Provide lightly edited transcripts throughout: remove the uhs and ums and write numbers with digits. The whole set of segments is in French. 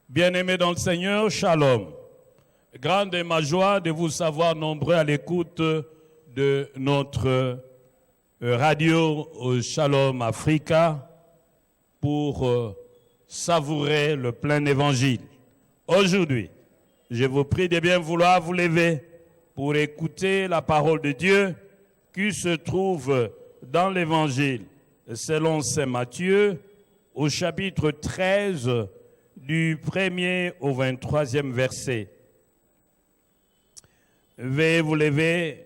Bien-aimés dans le Seigneur, shalom. Grande est ma joie de vous savoir nombreux à l'écoute de notre radio Shalom Africa pour savourer le plein évangile. Aujourd'hui, je vous prie de bien vouloir vous lever pour écouter la parole de Dieu qui se trouve dans l'évangile selon saint Matthieu au chapitre 13 du 1er au 23e verset. Veuillez vous lever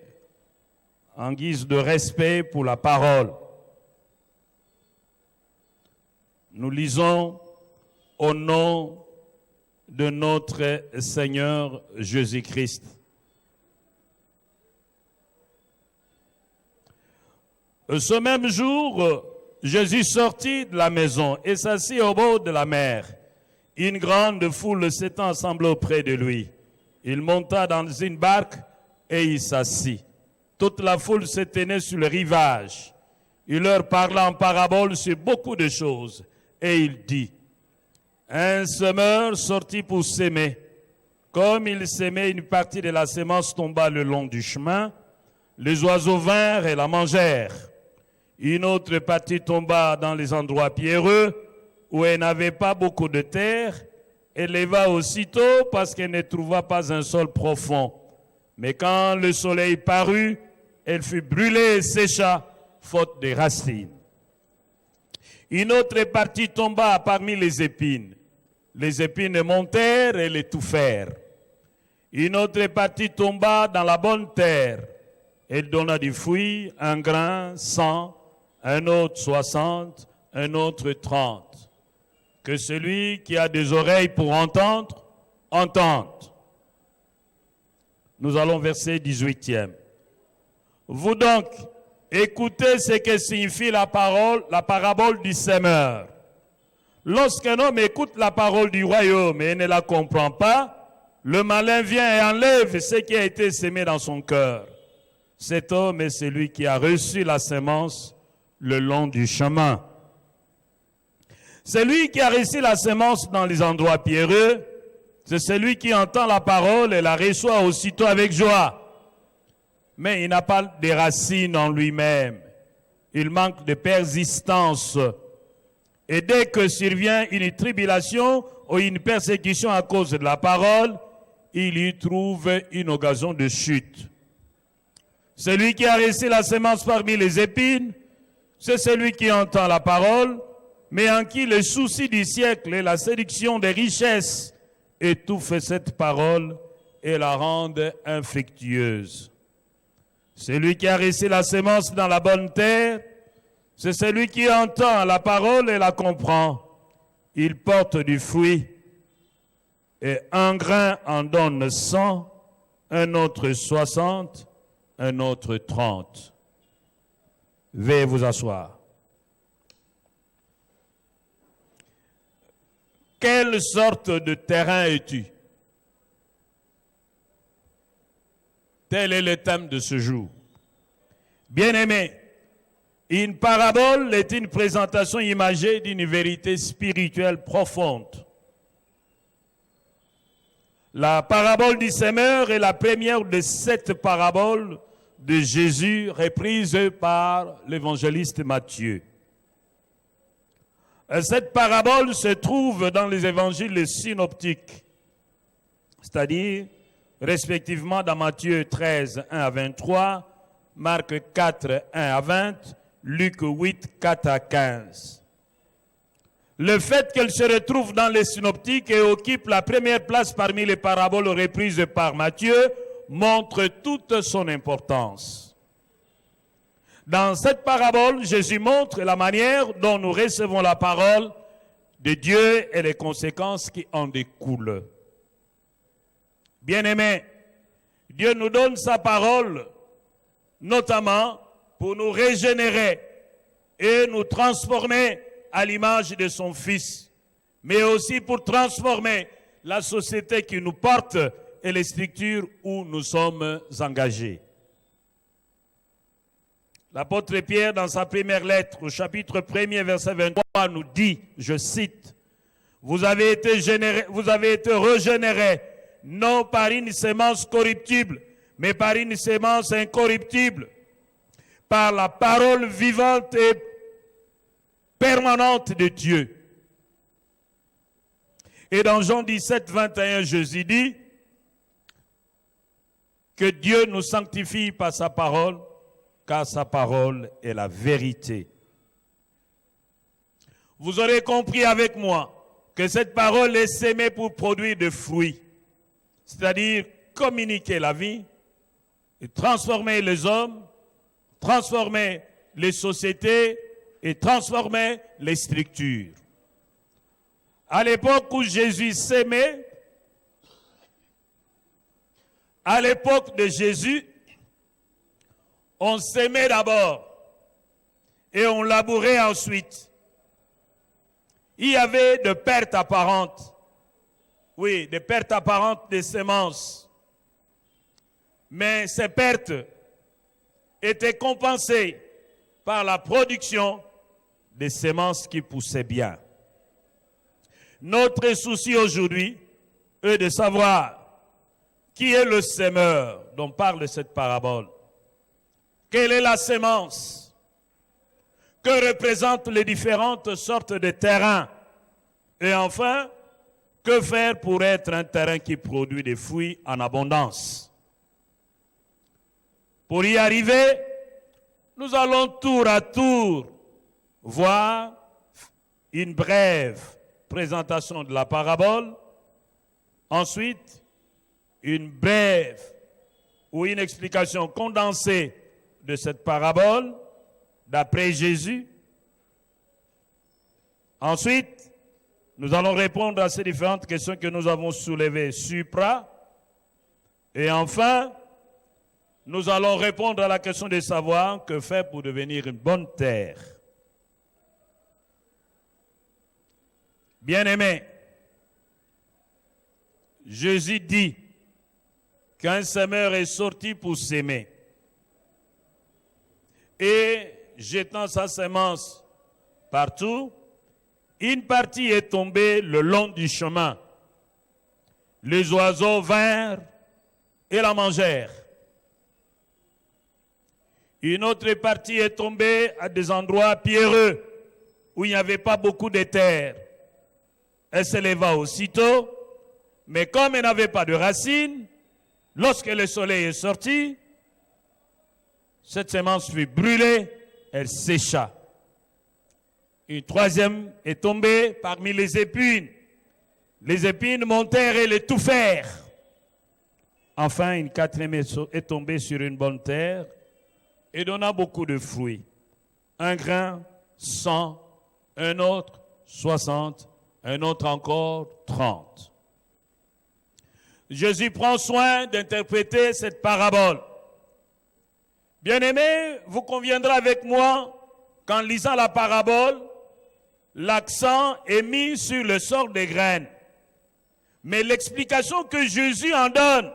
en guise de respect pour la parole. Nous lisons au nom de notre Seigneur Jésus-Christ. Ce même jour, Jésus sortit de la maison et s'assit au bord de la mer. Une grande foule s'étant assemblée auprès de lui. Il monta dans une barque et il s'assit. Toute la foule se tenait sur le rivage. Il leur parla en parabole sur beaucoup de choses. Et il dit, un semeur sortit pour s'aimer. Comme il s'aimait, une partie de la semence tomba le long du chemin. Les oiseaux vinrent et la mangèrent. Une autre partie tomba dans les endroits pierreux, où elle n'avait pas beaucoup de terre. Elle leva aussitôt parce qu'elle ne trouva pas un sol profond. Mais quand le soleil parut, elle fut brûlée et sécha, faute de racines. Une autre partie tomba parmi les épines. Les épines montèrent et l'étouffèrent. Une autre partie tomba dans la bonne terre. Elle donna du fruit, un grain, 100, un autre 60, un autre 30. Que celui qui a des oreilles pour entendre, entende. Nous allons verset 18e. Vous donc, écoutez ce que signifie la parabole du semeur. Lorsqu'un homme écoute la parole du royaume et ne la comprend pas, le malin vient et enlève ce qui a été semé dans son cœur. Cet homme est celui qui a reçu la semence le long du chemin. Celui qui a reçu la semence dans les endroits pierreux, c'est celui qui entend la parole et la reçoit aussitôt avec joie. Mais il n'a pas de racines en lui-même. Il manque de persistance. Et dès que survient une tribulation ou une persécution à cause de la parole, il y trouve une occasion de chute. Celui qui a reçu la semence parmi les épines, c'est celui qui entend la parole, mais en qui le souci du siècle et la séduction des richesses étouffent cette parole et la rendent infructueuse. Celui qui a reçu la semence dans la bonne terre, c'est celui qui entend la parole et la comprend. Il porte du fruit, et un grain en donne 100, un autre 60, un autre 30. Veuillez vous asseoir. Quelle sorte de terrain es-tu? Tel est le thème de ce jour. Bien-aimé, une parabole est une présentation imagée d'une vérité spirituelle profonde. La parabole du semeur est la première de 7 paraboles de Jésus reprises par l'évangéliste Matthieu. Cette parabole se trouve dans les évangiles synoptiques, c'est-à-dire respectivement dans Matthieu 13, 1 à 23, Marc 4, 1 à 20, Luc 8, 4 à 15. Le fait qu'elle se retrouve dans les synoptiques et occupe la première place parmi les paraboles reprises par Matthieu montre toute son importance. Dans cette parabole, Jésus montre la manière dont nous recevons la parole de Dieu et les conséquences qui en découlent. Bien-aimés, Dieu nous donne sa parole, notamment pour nous régénérer et nous transformer à l'image de son Fils, mais aussi pour transformer la société qui nous porte et les structures où nous sommes engagés. L'apôtre Pierre, dans sa première lettre, au chapitre 1er, verset 23, nous dit, je cite, « vous avez été régénérés, non par une sémence corruptible, mais par une sémence incorruptible, par la parole vivante et permanente de Dieu. Et dans Jean 17, 21, Jésus dit que Dieu nous sanctifie par sa parole, car sa parole est la vérité. Vous aurez compris avec moi que cette parole est sémée pour produire des fruits, c'est-à-dire communiquer la vie, et transformer les hommes, transformer les sociétés et transformer les structures. À l'époque où Jésus s'aimait, à l'époque de Jésus, on s'aimait d'abord et on labourait ensuite. Il y avait de pertes apparentes. Oui, des pertes apparentes des semences. Mais ces pertes étaient compensées par la production des semences qui poussaient bien. Notre souci aujourd'hui est de savoir qui est le semeur dont parle cette parabole. Quelle est la sémence? Que représentent les différentes sortes de terrains? Et enfin, que faire pour être un terrain qui produit des fruits en abondance? Pour y arriver, nous allons tour à tour voir une brève présentation de la parabole, ensuite une brève ou une explication condensée de cette parabole d'après Jésus. Ensuite, nous allons répondre à ces différentes questions que nous avons soulevées supra. Et enfin, nous allons répondre à la question de savoir que faire pour devenir une bonne terre. Bien-aimés, Jésus dit qu'un semeur est sorti pour s'aimer. Et jetant sa semence partout, une partie est tombée le long du chemin. Les oiseaux vinrent et la mangèrent. Une autre partie est tombée à des endroits pierreux où il n'y avait pas beaucoup de terre. Elle s'éleva aussitôt, mais comme elle n'avait pas de racines, lorsque le soleil est sorti, cette semence fut brûlée, elle sécha. Une troisième est tombée parmi les épines. Les épines montèrent et l'étouffèrent. Enfin, une quatrième est tombée sur une bonne terre et donna beaucoup de fruits. Un grain, 100, un autre, 60, un autre encore, 30. Jésus prend soin d'interpréter cette parabole. Bien-aimés, vous conviendrez avec moi qu'en lisant la parabole, l'accent est mis sur le sort des graines. Mais l'explication que Jésus en donne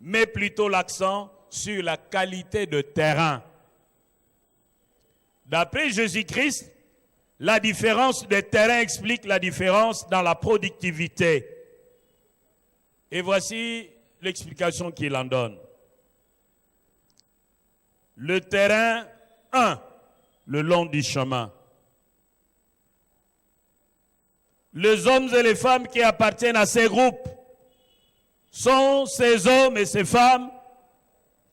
met plutôt l'accent sur la qualité de terrain. D'après Jésus-Christ, la différence des terrains explique la différence dans la productivité. Et voici l'explication qu'il en donne. Le terrain 1, le long du chemin. Les hommes et les femmes qui appartiennent à ces groupes sont ces hommes et ces femmes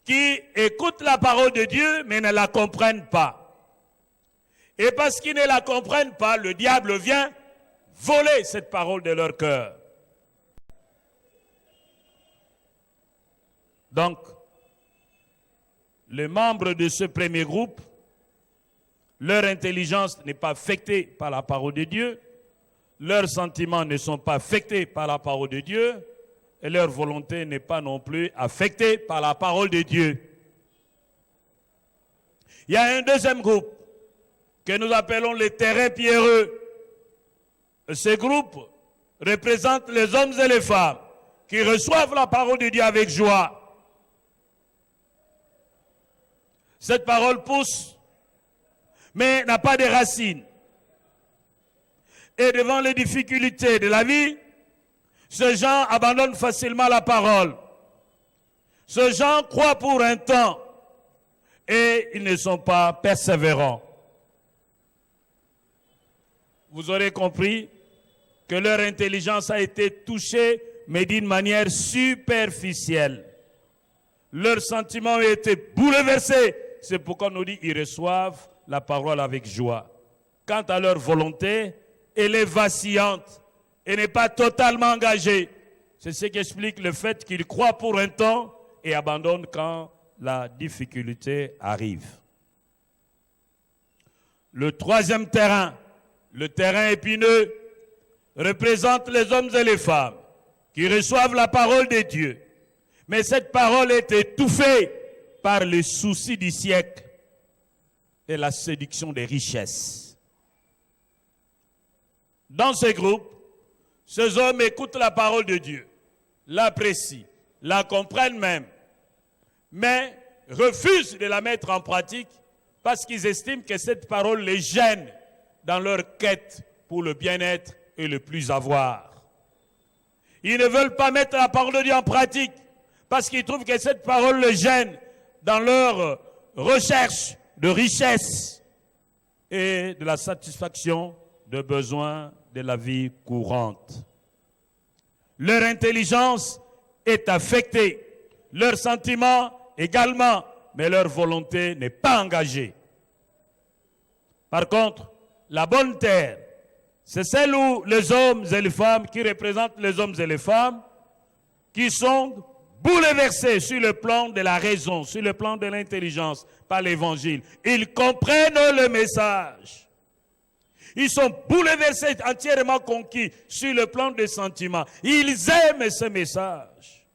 qui écoutent la parole de Dieu mais ne la comprennent pas. Et parce qu'ils ne la comprennent pas, le diable vient voler cette parole de leur cœur. Donc, les membres de ce premier groupe, leur intelligence n'est pas affectée par la parole de Dieu, leurs sentiments ne sont pas affectés par la parole de Dieu, et leur volonté n'est pas non plus affectée par la parole de Dieu. Il y a un deuxième groupe que nous appelons les terrains pierreux. Ce groupe représente les hommes et les femmes qui reçoivent la parole de Dieu avec joie. Cette parole pousse, mais n'a pas de racines. et devant les difficultés de la vie, ces gens abandonnent facilement la parole. Ces gens croient pour un temps et ils ne sont pas persévérants. Vous aurez compris que leur intelligence a été touchée, mais d'une manière superficielle. Leurs sentiments ont été bouleversés. C'est pourquoi on nous dit qu'ils reçoivent la parole avec joie. Quant à leur volonté, elle est vacillante et n'est pas totalement engagée. C'est ce qui explique le fait qu'ils croient pour un temps et abandonnent quand la difficulté arrive. Le troisième terrain, le terrain épineux, représente les hommes et les femmes qui reçoivent la parole de Dieu. Mais cette parole est étouffée par les soucis du siècle et la séduction des richesses. Dans ce groupe, ces hommes écoutent la parole de Dieu, l'apprécient, la comprennent même, mais refusent de la mettre en pratique parce qu'ils estiment que cette parole les gêne dans leur quête pour le bien-être et le plus avoir. Ils ne veulent pas mettre la parole de Dieu en pratique parce qu'ils trouvent que cette parole les gêne dans leur recherche de richesse et de la satisfaction de besoins de la vie courante. Leur intelligence est affectée, leurs sentiments également, mais leur volonté n'est pas engagée. Par contre, la bonne terre, c'est celle où les hommes et les femmes qui représentent les hommes et les femmes qui sont bouleversés sur le plan de la raison, sur le plan de l'intelligence par l'évangile. Ils comprennent le message. Ils sont bouleversés, entièrement conquis sur le plan des sentiments. Ils aiment ce message.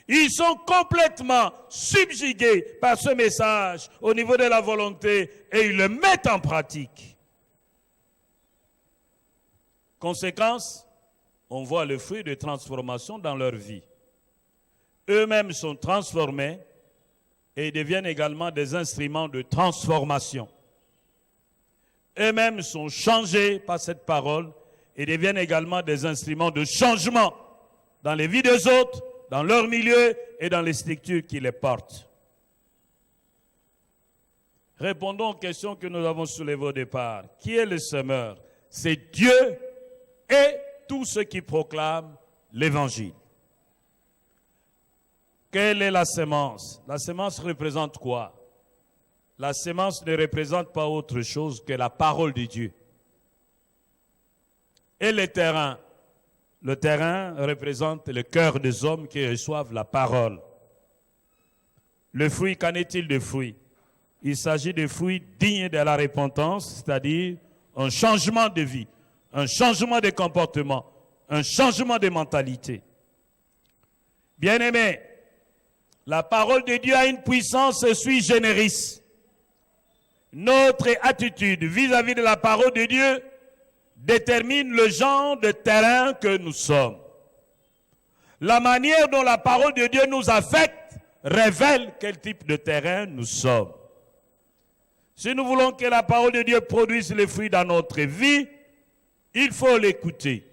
Ils sont complètement subjugués par ce message au niveau de la volonté et ils le mettent en pratique. Conséquence, on voit le fruit de transformation dans leur vie. Eux-mêmes sont transformés et deviennent également des instruments de transformation. Eux-mêmes sont changés par cette parole et deviennent également des instruments de changement dans les vies des autres, dans leur milieu et dans les structures qui les portent. Répondons aux questions que nous avons soulevées au départ. Qui est le semeur? C'est Dieu et tous ceux qui proclament l'Évangile. Quelle est la sémence? La sémence représente quoi? La sémence ne représente pas autre chose que la parole de Dieu. Et le terrain? Le terrain représente le cœur des hommes qui reçoivent la parole. Le fruit, qu'en est-il de fruits? Il s'agit de fruits dignes de la repentance, c'est-à-dire un changement de vie, un changement de comportement, un changement de mentalité. Bien-aimés, la parole de Dieu a une puissance sui generis. Notre attitude vis-à-vis de la parole de Dieu détermine le genre de terrain que nous sommes. La manière dont la parole de Dieu nous affecte révèle quel type de terrain nous sommes. Si nous voulons que la parole de Dieu produise les fruits dans notre vie, il faut l'écouter.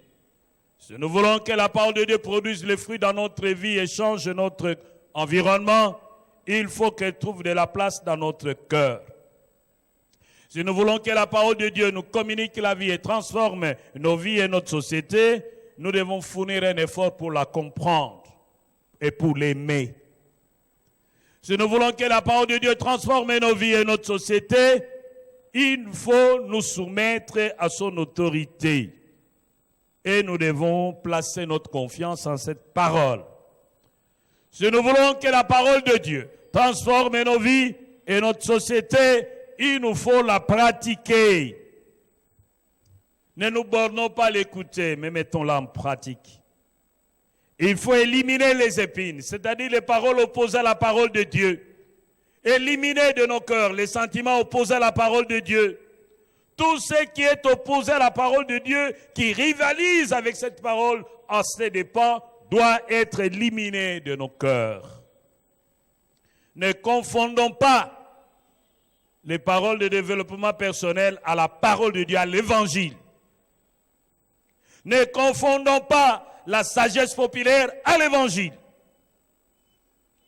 Si nous voulons que la parole de Dieu produise les fruits dans notre vie et change notre environnement, il faut qu'elle trouve de la place dans notre cœur. Si nous voulons que la parole de Dieu nous communique la vie et transforme nos vies et notre société, nous devons fournir un effort pour la comprendre et pour l'aimer. Si nous voulons que la parole de Dieu transforme nos vies et notre société, il faut nous soumettre à son autorité. Et nous devons placer notre confiance en cette parole. Si nous voulons que la parole de Dieu transforme nos vies et notre société, il nous faut la pratiquer. Ne nous bornons pas à l'écouter, mais mettons-la en pratique. Il faut éliminer les épines, c'est-à-dire les paroles opposées à la parole de Dieu. Éliminer de nos cœurs les sentiments opposés à la parole de Dieu. Tout ce qui est opposé à la parole de Dieu, qui rivalise avec cette parole, à ses dépens, doit être éliminé de nos cœurs. Ne confondons pas les paroles de développement personnel à la parole de Dieu, à l'évangile. Ne confondons pas la sagesse populaire à l'évangile.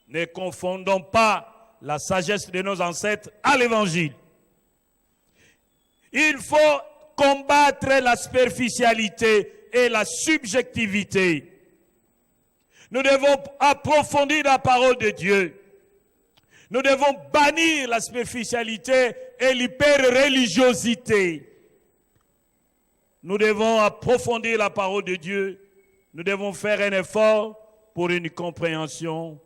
Ne confondons pas la sagesse de nos ancêtres à l'évangile. Il faut combattre la superficialité et la subjectivité. Nous devons approfondir la parole de Dieu. Nous devons bannir la superficialité et l'hyper-religiosité. Nous devons approfondir la parole de Dieu. Nous devons faire un effort pour une compréhension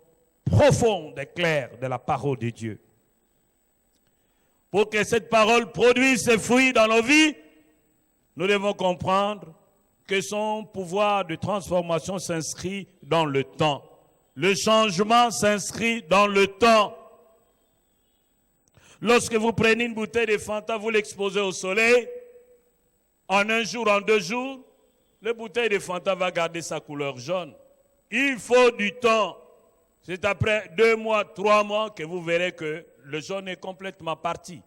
profonde et claire de la parole de Dieu. Pour que cette parole produise ses fruits dans nos vies, nous devons comprendre que son pouvoir de transformation s'inscrit dans le temps. Le changement s'inscrit dans le temps. Lorsque vous prenez une bouteille de Fanta, vous l'exposez au soleil, en un jour, en 2 jours, la bouteille de Fanta va garder sa couleur jaune. Il faut du temps. C'est après 2 mois, 3 mois que vous verrez que le jaune est complètement parti.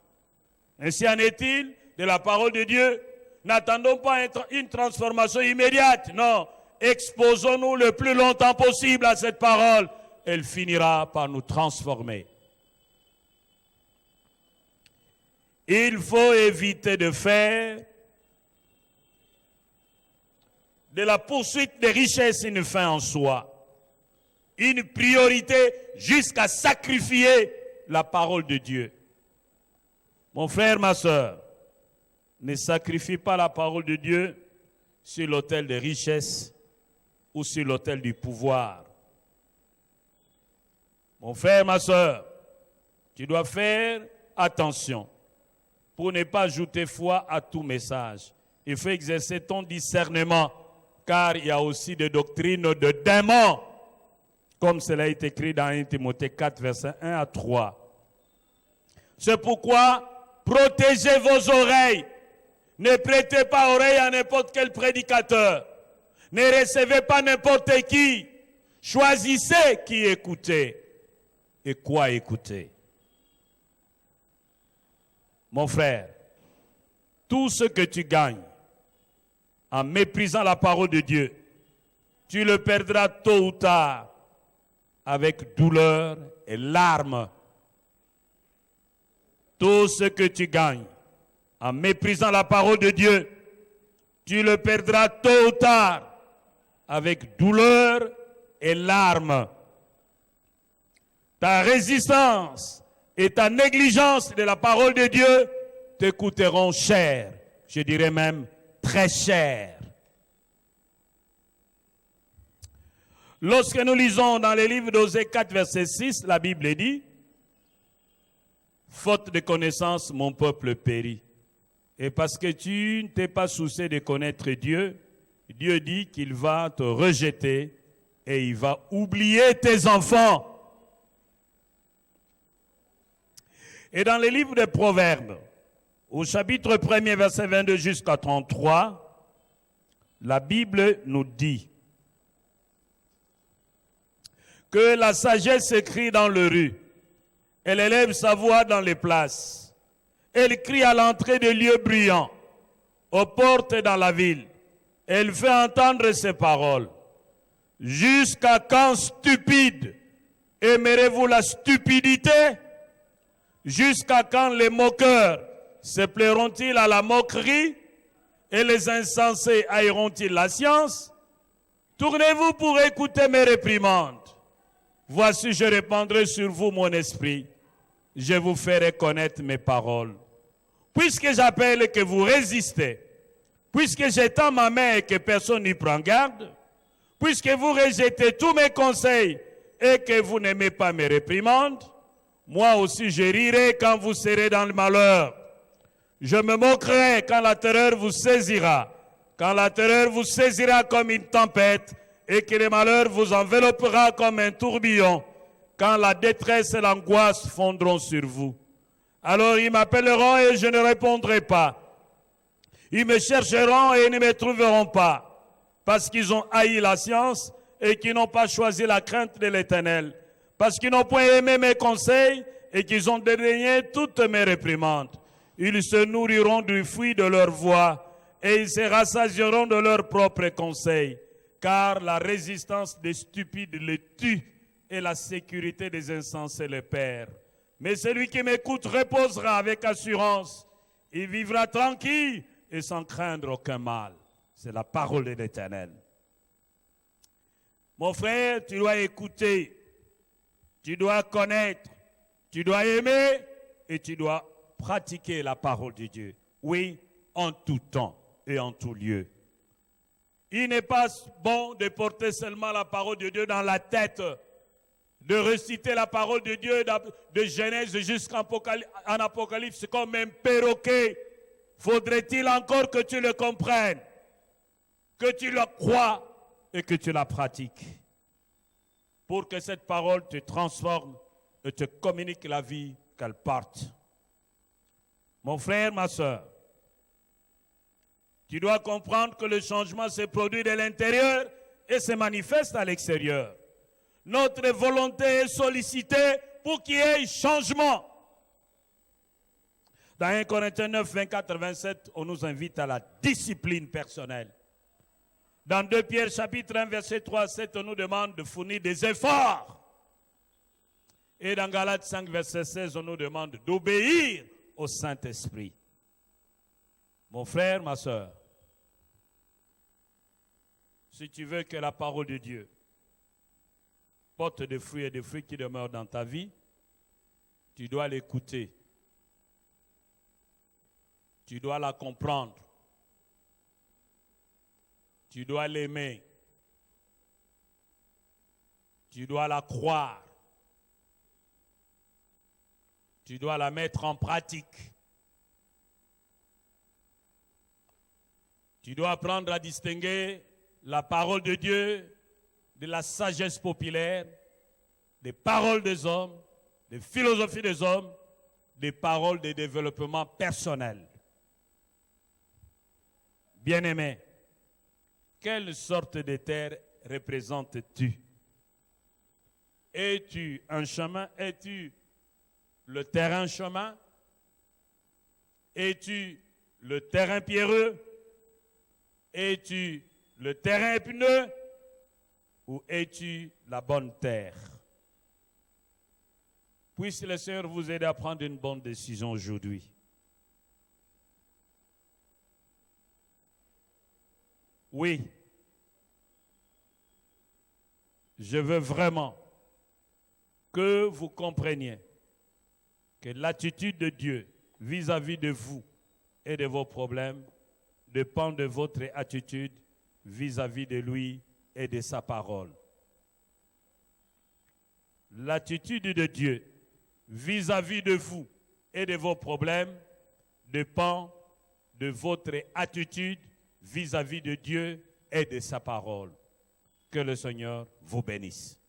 Ainsi en est-il de la parole de Dieu. N'attendons pas une transformation immédiate. Non, exposons-nous le plus longtemps possible à cette parole. Elle finira par nous transformer. Il faut éviter de faire de la poursuite des richesses une fin en soi. Une priorité jusqu'à sacrifier la parole de Dieu. Mon frère, ma soeur, ne sacrifie pas la parole de Dieu sur l'autel des richesses ou sur l'autel du pouvoir. Mon frère, ma soeur, tu dois faire attention pour ne pas ajouter foi à tout message. Il faut exercer ton discernement, car il y a aussi des doctrines de démons, comme cela est écrit dans 1 Timothée 4, versets 1 à 3. C'est pourquoi protégez vos oreilles. Ne prêtez pas oreille à n'importe quel prédicateur. Ne recevez pas n'importe qui. Choisissez qui écouter et quoi écouter. Mon frère, tout ce que tu gagnes en méprisant la parole de Dieu, tu le perdras tôt ou tard avec douleur et larmes. Tout ce que tu gagnes en méprisant la parole de Dieu, tu le perdras tôt ou tard avec douleur et larmes. Ta résistance et ta négligence de la parole de Dieu te coûteront cher, je dirais même très cher. Lorsque nous lisons dans les livres d'Osée 4, verset 6, la Bible dit « Faute de connaissance, mon peuple périt. » Et parce que tu ne t'es pas soucié de connaître Dieu, Dieu dit qu'il va te rejeter et il va oublier tes enfants. Et dans les livres des Proverbes, au chapitre 1er, verset 22 jusqu'à 33, la Bible nous dit que la sagesse s'écrit dans les rues, elle élève sa voix dans les places, elle crie à l'entrée des lieux bruyants, aux portes dans la ville, elle fait entendre ses paroles. Jusqu'à quand, stupide, aimerez-vous la stupidité? Jusqu'à quand les moqueurs se plairont-ils à la moquerie et les insensés haïront-ils la science? Tournez-vous pour écouter mes réprimandes. Voici, je répandrai sur vous mon esprit. Je vous ferai connaître mes paroles. Puisque j'appelle que vous résistez, puisque j'étends ma main et que personne n'y prend garde, puisque vous rejetez tous mes conseils et que vous n'aimez pas mes réprimandes, moi aussi je rirai quand vous serez dans le malheur. Je me moquerai quand la terreur vous saisira, quand la terreur vous saisira comme une tempête et que le malheur vous enveloppera comme un tourbillon, quand la détresse et l'angoisse fondront sur vous. Alors ils m'appelleront et je ne répondrai pas. Ils me chercheront et ne me trouveront pas, parce qu'ils ont haï la science et qu'ils n'ont pas choisi la crainte de l'Éternel, parce qu'ils n'ont point aimé mes conseils et qu'ils ont dédaigné toutes mes réprimandes. Ils se nourriront du fruit de leur voix et ils se rassasieront de leurs propres conseils, car la résistance des stupides les tue et la sécurité des insensés les perd. Mais celui qui m'écoute reposera avec assurance. Il vivra tranquille et sans craindre aucun mal. C'est la parole de l'Éternel. Mon frère, tu dois écouter, tu dois connaître, tu dois aimer et tu dois pratiquer la parole de Dieu. Oui, en tout temps et en tout lieu. Il n'est pas bon de porter seulement la parole de Dieu dans la tête, de réciter la parole de Dieu de Genèse jusqu'en Apocalypse comme un perroquet. Faudrait-il encore que tu le comprennes, que tu le crois et que tu la pratiques pour que cette parole te transforme et te communique la vie qu'elle porte. Mon frère, ma soeur, tu dois comprendre que le changement se produit de l'intérieur et se manifeste à l'extérieur. Notre volonté est sollicitée pour qu'il y ait changement. Dans 1 Corinthiens 9, 24, 27, on nous invite à la discipline personnelle. Dans 2 Pierre chapitre 1, verset 3 à 7, on nous demande de fournir des efforts. Et dans Galates 5, verset 16, on nous demande d'obéir au Saint-Esprit. Mon frère, ma soeur, si tu veux que la parole de Dieu porte des fruits et des fruits qui demeurent dans ta vie, tu dois l'écouter. Tu dois la comprendre. Tu dois l'aimer. Tu dois la croire. Tu dois la mettre en pratique. Tu dois apprendre à distinguer la parole de Dieu de la sagesse populaire, des paroles des hommes, des philosophies des hommes, des paroles de développement personnel. Bien-aimé, quelle sorte de terre représentes-tu? Es-tu un chemin? Es-tu le terrain chemin? Es-tu le terrain pierreux? Es-tu le terrain épineux? Ou es-tu la bonne terre? Puisse le Seigneur vous aider à prendre une bonne décision aujourd'hui. Oui, je veux vraiment que vous compreniez que l'attitude de Dieu vis-à-vis de vous et de vos problèmes dépend de votre attitude vis-à-vis de lui et de sa parole. L'attitude de Dieu vis-à-vis de vous et de vos problèmes dépend de votre attitude vis-à-vis de Dieu et de sa parole. Que le Seigneur vous bénisse.